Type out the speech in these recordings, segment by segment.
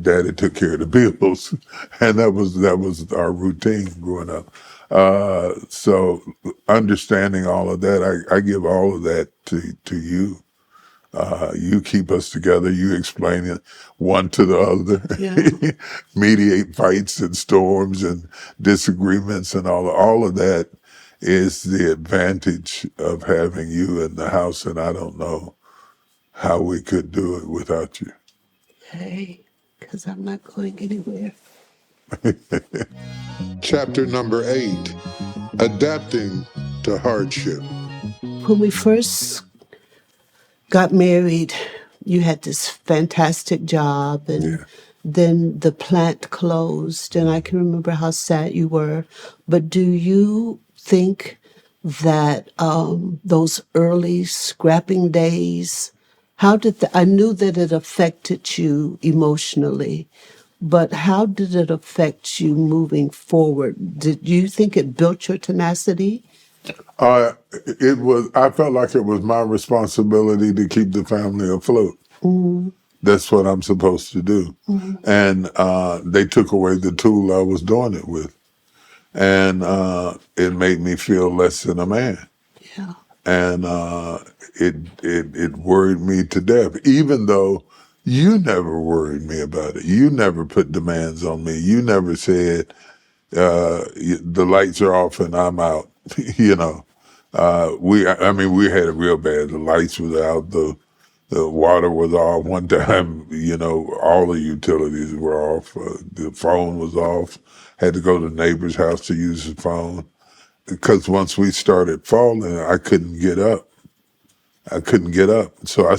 Daddy took care of the bills, and that was our routine growing up. So understanding all of that, I give all of that to you. You keep us together. You explain it one to the other, Yeah. mediate fights and storms and disagreements and all of that is the advantage of having you in the house. And I don't know how we could do it without you. Hey, because I'm not going anywhere. Chapter number 8, Adapting to Hardship. When we first got married, you had this fantastic job, and Yeah. then the plant closed, and I can remember how sad you were. But do you think that those early scrapping days, I knew that it affected you emotionally, but how did it affect you moving forward? Did you think it built your tenacity? I felt like it was my responsibility to keep the family afloat. That's what I'm supposed to do. And they took away the tool I was doing it with. And it made me feel less than a man. Yeah. And it worried me to death, even though you never worried me about it. You never put demands on me. You never said, the lights are off and I'm out, you know. We had it real bad. The lights was out, the water was off. One time, all the utilities were off. The phone was off. Had to go to the neighbor's house to use the phone. Because once we started falling, I couldn't get up. So I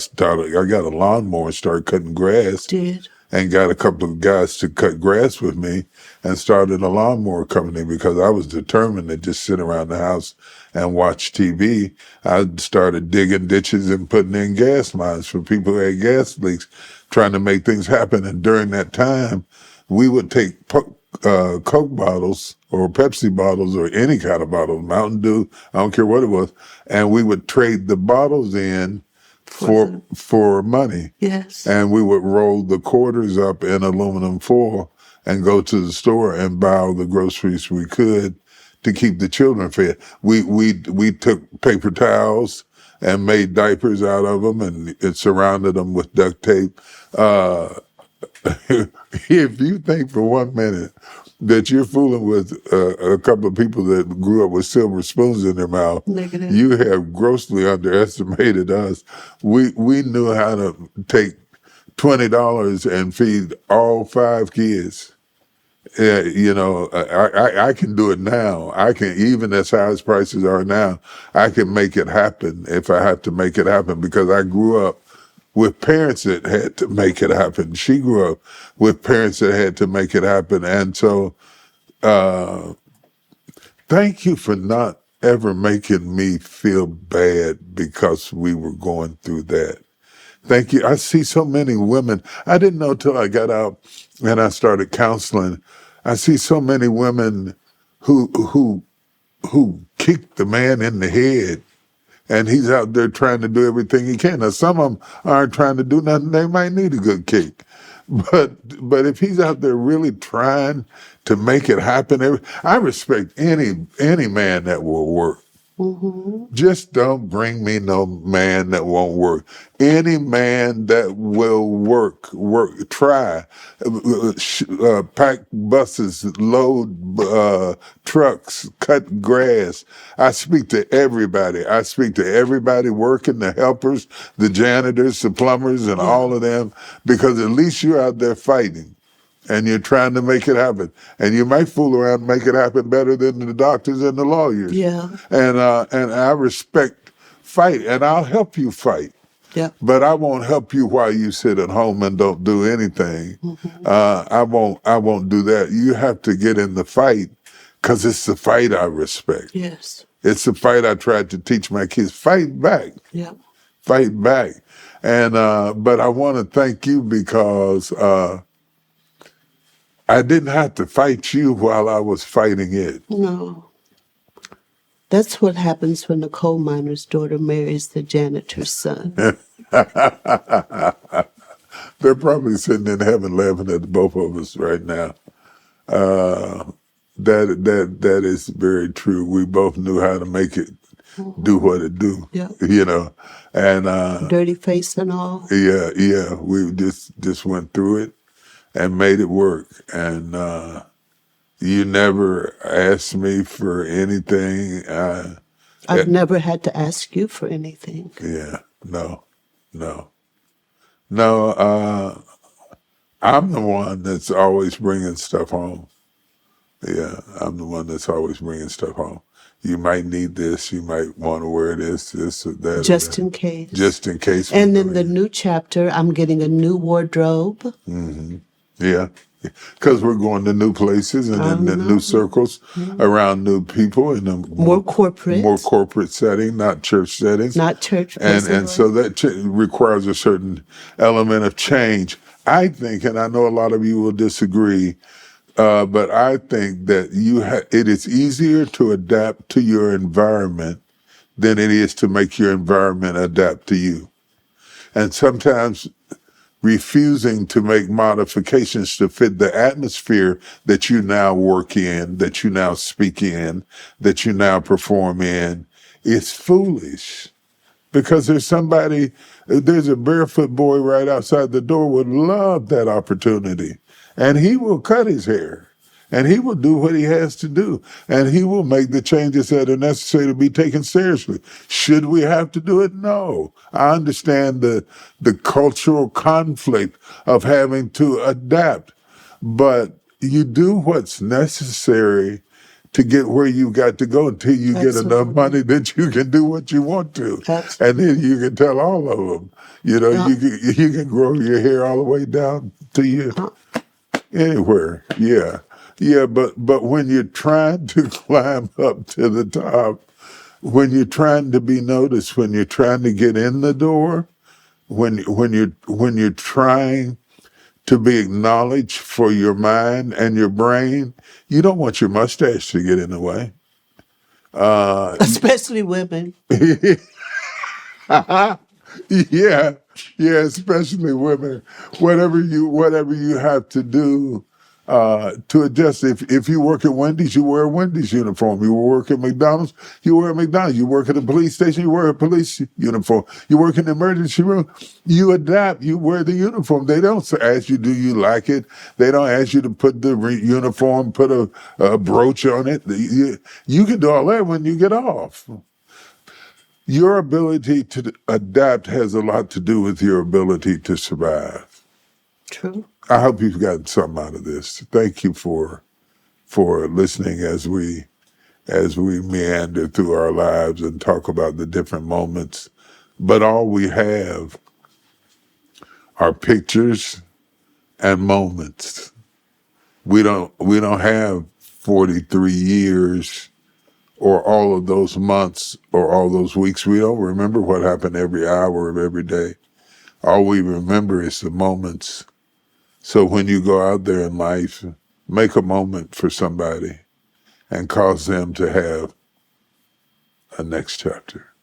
got a lawnmower and started cutting grass. Did. And got a couple of guys to cut grass with me and started a lawnmower company because I was determined to just sit around the house and watch TV. I started digging ditches and putting in gas lines for people who had gas leaks, trying to make things happen. And during that time, we would take Coke bottles or Pepsi bottles or any kind of bottle, Mountain Dew, I don't care what it was, and we would trade the bottles in for money. Yes. And we would roll the quarters up in aluminum foil and go to the store and buy all the groceries we could to keep the children fed. We took paper towels and made diapers out of them and surrounded them with duct tape. If you think for 1 minute that you're fooling with a couple of people that grew up with silver spoons in their mouth, Negative. you have grossly underestimated us. We knew how to take $20 and feed all 5 kids. Yeah, I can do it now. I can, even as high as prices are now, I can make it happen if I have to make it happen because I grew up with parents that had to make it happen. She grew up with parents that had to make it happen. And so, thank you for not ever making me feel bad because we were going through that. Thank you. I see so many women. I didn't know till I got out and I started counseling. I see so many women who kick the man in the head, and he's out there trying to do everything he can. Now, some of them aren't trying to do nothing. They might need a good kick. But if he's out there really trying to make it happen, I respect any man that will work. Mm-hmm. Just don't bring me no man that won't work. Any man that will work, try, pack buses, load trucks, cut grass. I speak to everybody. I speak to everybody working, the helpers, the janitors, the plumbers, and all of them, because at least you're out there fighting. And you're trying to make it happen. And you might fool around and make it happen better than the doctors and the lawyers. Yeah. And I respect fight, and I'll help you fight. Yeah. But I won't help you while you sit at home and don't do anything. Mm-hmm. I won't do that. You have to get in the fight because it's the fight I respect. Yes. It's the fight I tried to teach my kids. Fight back. Yeah. Fight back. And but I want to thank you because I didn't have to fight you while I was fighting it. No. That's what happens when the coal miner's daughter marries the janitor's son. They're probably sitting in heaven laughing at both of us right now. Uh, that is very true. We both knew how to make it do what it do, Yeah. you know. And Dirty face and all. yeah, we just went through it and made it work. And you never asked me for anything. I've never had to ask you for anything. Yeah, no, no, no. I'm the one that's always bringing stuff home. Yeah, I'm the one that's always bringing stuff home. You might need this. You might want to wear this or that or Just that, in case. just in case. And in the new chapter, I'm getting a new wardrobe. Yeah, because we're going to new places and I in new know. circles, around new people in a More corporate. more corporate setting, not church settings. Not church and places. so that requires a certain element of change. I think, and I know a lot of you will disagree, but I think that it is easier to adapt to your environment than it is to make your environment adapt to you. And sometimes refusing to make modifications to fit the atmosphere that you now work in, that you now speak in, that you now perform in, is foolish. Because there's a barefoot boy right outside the door would love that opportunity. And he will cut his hair. And he will do what he has to do. And he will make the changes that are necessary to be taken seriously. Should we have to do it? No. I understand the cultural conflict of having to adapt. But you do what's necessary to get where you got to go until you get enough money that you can do what you want to. And then you can tell all of them, you can grow your hair all the way down to you anywhere. Yeah. Yeah, but when you're trying to climb up to the top, when you're trying to be noticed, when you're trying to get in the door, when you're trying to be acknowledged for your mind and your brain, you don't want your mustache to get in the way. Especially women. Yeah, especially women. Whatever you have to do to adjust. If you work at Wendy's, you wear a Wendy's uniform. You work at McDonald's, you wear a McDonald's. You work at a police station, you wear a police uniform. You work in the emergency room, you adapt. You wear the uniform. They don't ask you, do you like it? They don't ask you to put the uniform, put a brooch on it. You can do all that when you get off. Your ability to adapt has a lot to do with your ability to survive. True. I hope you've gotten something out of this. Thank you for listening as we meander through our lives and talk about the different moments. But all we have are pictures and moments. We don't have 43 years or all of those months or all those weeks. We don't remember what happened every hour of every day. All we remember is the moments. So when you go out there in life, make a moment for somebody and cause them to have a next chapter.